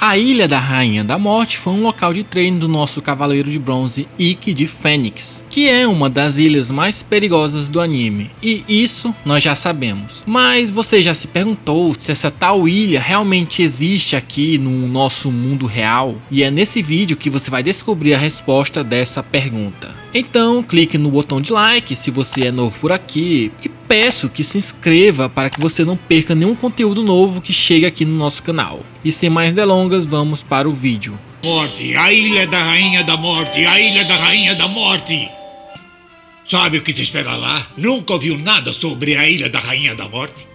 A Ilha da Rainha da Morte foi um local de treino do nosso Cavaleiro de Bronze Ikki de Fênix, que é uma das ilhas mais perigosas do anime, e isso nós já sabemos. Mas você já se perguntou se essa tal ilha realmente existe aqui no nosso mundo real? E é nesse vídeo que você vai descobrir a resposta dessa pergunta. Então clique no botão de like se você é novo por aqui e peço que se inscreva para que você não perca nenhum conteúdo novo que chegue aqui no nosso canal. E sem mais delongas, vamos para o vídeo. Morte, a Ilha da Rainha da Morte, a Ilha da Rainha da Morte. Sabe o que se espera lá? Nunca ouviu nada sobre a Ilha da Rainha da Morte?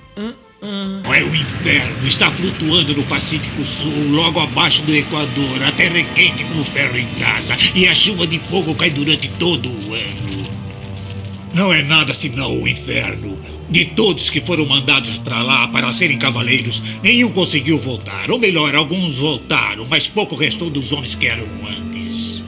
É o inferno, está flutuando no Pacífico Sul, logo abaixo do Equador. A terra é quente como ferro em casa e a chuva de fogo cai durante todo o ano. Não é nada senão o inferno. De todos que foram mandados para lá para serem cavaleiros, nenhum conseguiu voltar. Ou melhor, alguns voltaram, mas pouco restou dos homens que eram antes.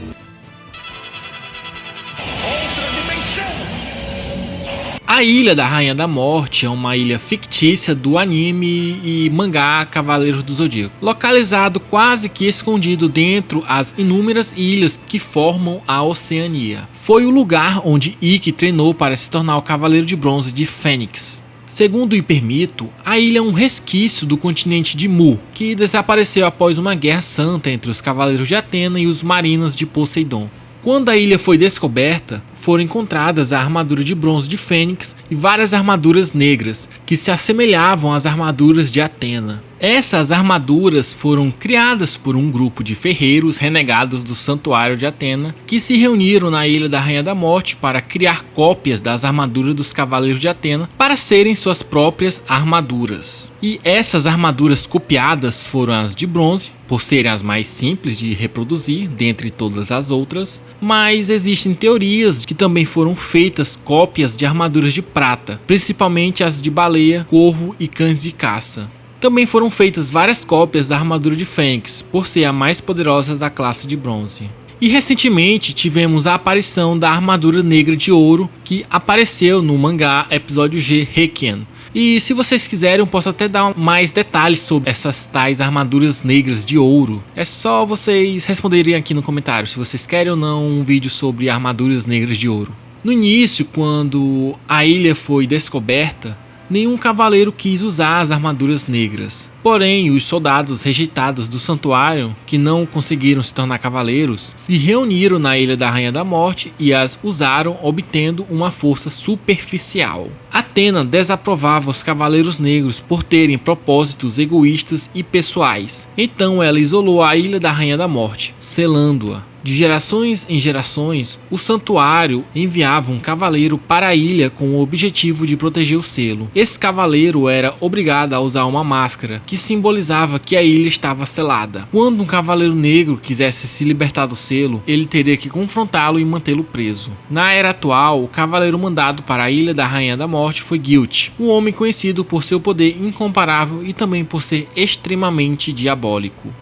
A Ilha da Rainha da Morte é uma ilha fictícia do anime e mangá Cavaleiros do Zodíaco, localizado quase que escondido dentro as inúmeras ilhas que formam a Oceania. Foi o lugar onde Ikki treinou para se tornar o Cavaleiro de Bronze de Fênix. Segundo o hipermito, a ilha é um resquício do continente de Mu, que desapareceu após uma guerra santa entre os Cavaleiros de Atena e os Marinas de Poseidon. Quando a ilha foi descoberta, foram encontradas a armadura de bronze de Fênix e várias armaduras negras, que se assemelhavam às armaduras de Atena. Essas armaduras foram criadas por um grupo de ferreiros renegados do Santuário de Atena, que se reuniram na Ilha da Rainha da Morte para criar cópias das armaduras dos Cavaleiros de Atena para serem suas próprias armaduras. E essas armaduras copiadas foram as de bronze, por serem as mais simples de reproduzir dentre todas as outras, mas existem teorias que também foram feitas cópias de armaduras de prata, principalmente as de baleia, corvo e cães de caça. Também foram feitas várias cópias da armadura de Fênix, por ser a mais poderosa da classe de bronze. E recentemente tivemos a aparição da armadura negra de ouro, que apareceu no mangá Episódio G Requiem. E se vocês quiserem, eu posso até dar mais detalhes sobre essas tais armaduras negras de ouro. É só vocês responderem aqui no comentário se vocês querem ou não um vídeo sobre armaduras negras de ouro. No início, quando a ilha foi descoberta, nenhum cavaleiro quis usar as armaduras negras. Porém, os soldados rejeitados do santuário, que não conseguiram se tornar cavaleiros, se reuniram na Ilha da Rainha da Morte e as usaram, obtendo uma força superficial. Atena desaprovava os cavaleiros negros por terem propósitos egoístas e pessoais. Então ela isolou a Ilha da Rainha da Morte, selando-a. De gerações em gerações, o santuário enviava um cavaleiro para a ilha com o objetivo de proteger o selo. Esse cavaleiro era obrigado a usar uma máscara que simbolizava que a ilha estava selada. Quando um cavaleiro negro quisesse se libertar do selo, ele teria que confrontá-lo e mantê-lo preso. Na era atual, o cavaleiro mandado para a Ilha da Rainha da Morte foi Guilt, um homem conhecido por seu poder incomparável e também por ser extremamente diabólico.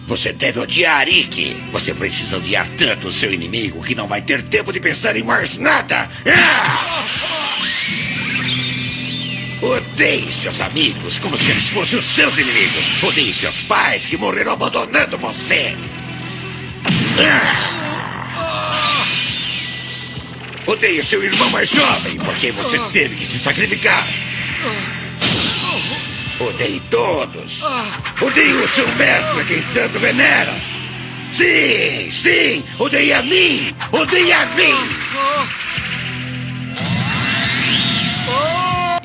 Você deve odiar Ikki. Você precisa odiar tanto o seu inimigo que não vai ter tempo de pensar em mais nada. Odeie seus amigos como se eles fossem os seus inimigos. Odeie seus pais que morreram abandonando você. Odeie seu irmão mais jovem porque você teve que se sacrificar. Odeie todos. Odeie o seu mestre a quem tanto venera. Sim, sim, odeie a mim. Odeie a mim.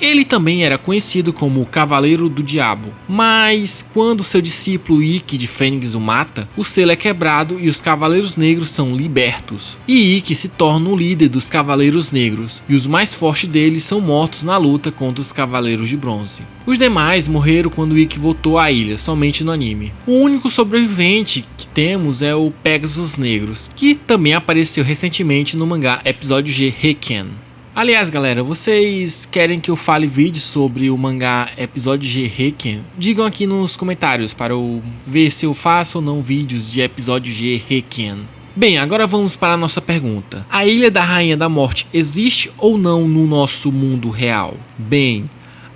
Ele também era conhecido como o Cavaleiro do Diabo, mas quando seu discípulo Ikki de Fênix o mata, o selo é quebrado e os Cavaleiros Negros são libertos. E Ikki se torna o líder dos Cavaleiros Negros, e os mais fortes deles são mortos na luta contra os Cavaleiros de Bronze. Os demais morreram quando Ikki voltou à ilha, somente no anime. O único sobrevivente que temos é o Pegasus Negros, que também apareceu recentemente no mangá Episódio G Requiem. Aliás, galera, vocês querem que eu fale vídeos sobre o mangá Episódio G Requiem? Digam aqui nos comentários para eu ver se eu faço ou não vídeos de Episódio G Requiem. Bem, agora vamos para a nossa pergunta. A Ilha da Rainha da Morte existe ou não no nosso mundo real? Bem,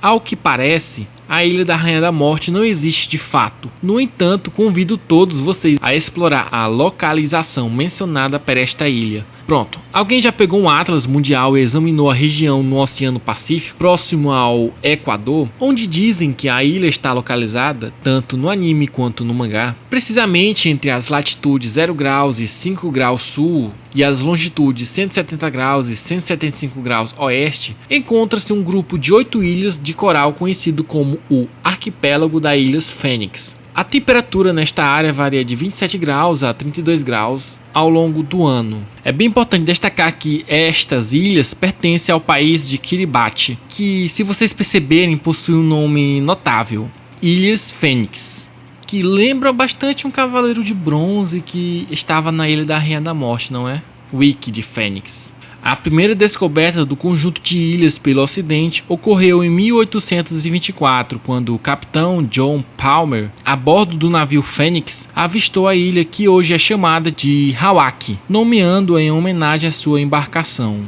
Ao que parece, a Ilha da Rainha da Morte não existe de fato. No entanto, convido todos vocês a explorar a localização mencionada por esta ilha. Pronto, alguém já pegou um atlas mundial e examinou a região no Oceano Pacífico, próximo ao Equador, onde dizem que a ilha está localizada, tanto no anime quanto no mangá, precisamente entre as latitudes 0 graus e 5 graus sul e as longitudes 170 graus e 175 graus oeste, encontra-se um grupo de 8 ilhas de coral conhecido como o Arquipélago das Ilhas Fênix. A temperatura nesta área varia de 27 graus a 32 graus ao longo do ano. É bem importante destacar que estas ilhas pertencem ao país de Kiribati, que, se vocês perceberem, possui um nome notável, Ilhas Fênix, que lembra bastante um cavaleiro de bronze que estava na Ilha da Rainha da Morte, não é? Wiki de Fênix. A primeira descoberta do conjunto de ilhas pelo ocidente ocorreu em 1824, quando o capitão John Palmer, a bordo do navio Fênix, avistou a ilha que hoje é chamada de Hawaii, nomeando-a em homenagem à sua embarcação.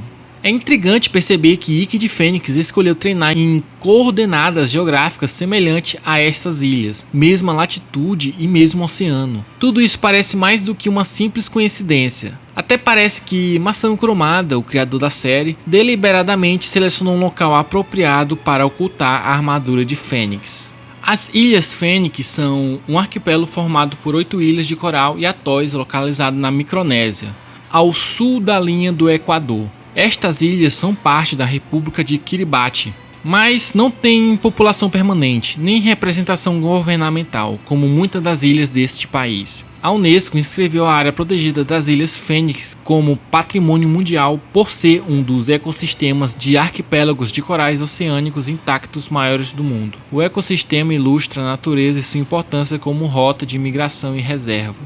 É intrigante perceber que Ikki de Fênix escolheu treinar em coordenadas geográficas semelhantes a estas ilhas, mesma latitude e mesmo oceano. Tudo isso parece mais do que uma simples coincidência. Até parece que Masamu Kurumada, o criador da série, deliberadamente selecionou um local apropriado para ocultar a armadura de Fênix. As Ilhas Fênix são um arquipélago formado por 8 ilhas de coral e atóis localizados na Micronésia, ao sul da linha do Equador. Estas ilhas são parte da República de Kiribati, mas não têm população permanente, nem representação governamental, como muitas das ilhas deste país. A Unesco inscreveu a área protegida das Ilhas Fênix como Patrimônio Mundial por ser um dos ecossistemas de arquipélagos de corais oceânicos intactos maiores do mundo. O ecossistema ilustra a natureza e sua importância como rota de migração e reserva.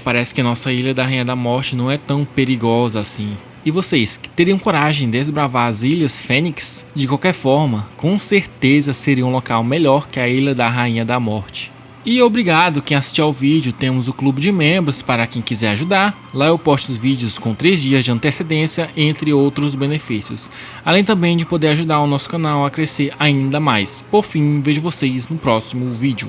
Parece que a nossa Ilha da Rainha da Morte não é tão perigosa assim. E vocês, que teriam coragem de desbravar as Ilhas Fênix? De qualquer forma, com certeza seria um local melhor que a Ilha da Rainha da Morte. E obrigado quem assistiu ao vídeo. Temos o clube de membros para quem quiser ajudar. Lá eu posto os vídeos com 3 dias de antecedência, entre outros benefícios. Além também de poder ajudar o nosso canal a crescer ainda mais. Por fim, vejo vocês no próximo vídeo.